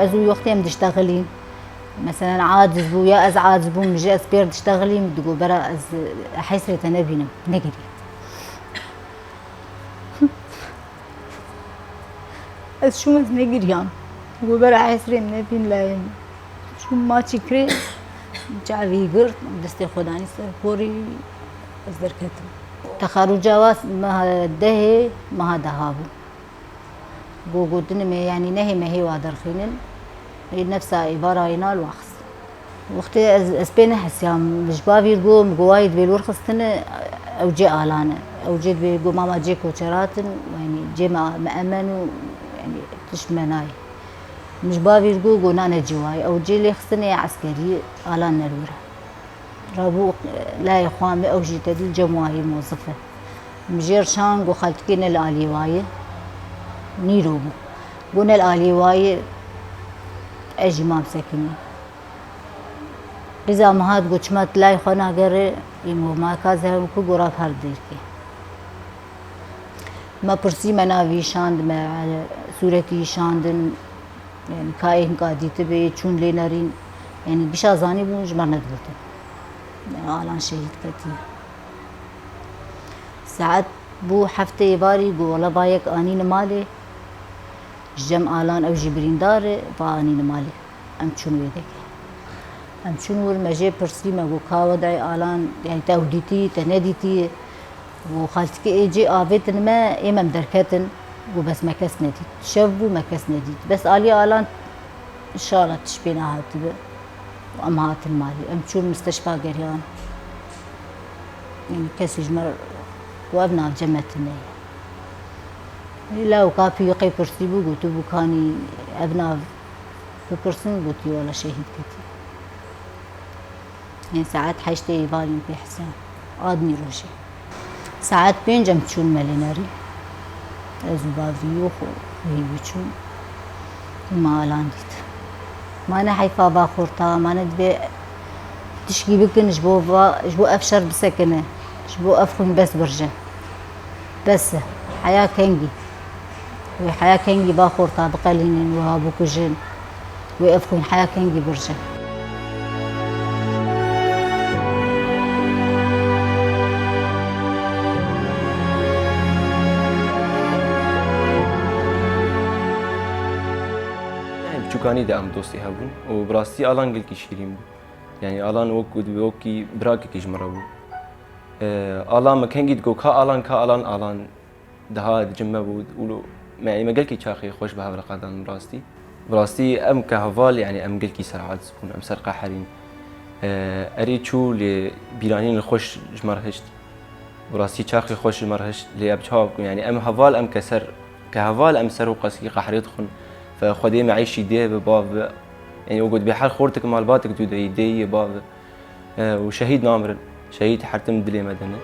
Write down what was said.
ازو وقتي تشتغلين مثلا عاجز بو يا از عاجز بو مجي اسبير تشتغلين بدو برا از حسرة نبينم نقري از شو از نقريان وبرا حسرة نبين لا شو ما تشكري جاوي قرت دستي خداني سر بوري از دركتم تخرج واس ما ده ما دهابو بو قدن يعني نهي ما هي وادر خينن نفسها عبارة ينال وخص وقت اسبين حسيام مجبا قوم قوايد بالورخصتن او جي آلانا او جي بيقو ماما جي كوشراتن يعني جي مأمن يعني تشمناي مجبا بيقو قونانا جواي او جي لي خصني عسكري آلان نلورة رابو لا يخوامي او جي تدل جمواهي موظفة مجير شان قو خالتكين الآليواي نيروبو قونا الآليواي اجي ما مسكني رضا مهات قوشمات لاي خوانا غير يمو ما كازه وكو قرا كار ديركي ما برسي مناوي شاند ما صورتي شاندن يعني كاين قادي تبي چون لينارين يعني بشازاني بو جمر ندبتن يعني آلان شهيد كتير ساعات بو حفتة يباري قو والله بايك آنين مالي جم آلان او جبرين دار با آنين مالي ام چون ويدك ام چون ور مجي برسي ما قو كاوداي آلان يعني تاوديتي تنديتي وخالتك ايجي آفتن ما امام دركتن وبس ما كس نديت شبو ما كس نديت بس آلي آلان ان شاء الله تشبينا هاتبه وام هات المالي ام چون مستشفى قريان يعني كس يجمر وابنا جمتنا لا وكافي يقي برسي بو قلت بو كاني ابنا في برسن قلت ولا شهيد كتير يعني ساعات حاجتي يبالي في حسان آدمي روشي ساعات بينجم تشون مليناري زبابي وهي بتشون ما لانديت ما أنا حيفا باخورتا ما ندبي تشكي بكن جبو أفشر بسكنة جبو أفخن بس برجع بس حياة كنجي وحياة كنجي باخورتا بقلين وهابو كجن وأفخن حياة كنجي برجع كاني دام دوستي هبون وبراستي آلان قلكي شيرين بو يعني آلان وكي براكي كيجمرا بو آلان ما كان قد كآلان دها جمع بو ولو يعني ما قلكي شاخي خوش بها برقادان براستي أم كهفال يعني أم قلكي سرعات سبون أم سرقا حرين أريد شو لبيرانين الخوش جمرهشت براستي شاخي خوش جمرهشت لأبجاب يعني أم هفال أم كسر كهفال أم سر وقاسي قحريت خن فخدي معيش يديه بباب يعني وجود بحال خورتك مال باتك دودي يديه باب وشهيد نامر شهيد حرتم دلي مدني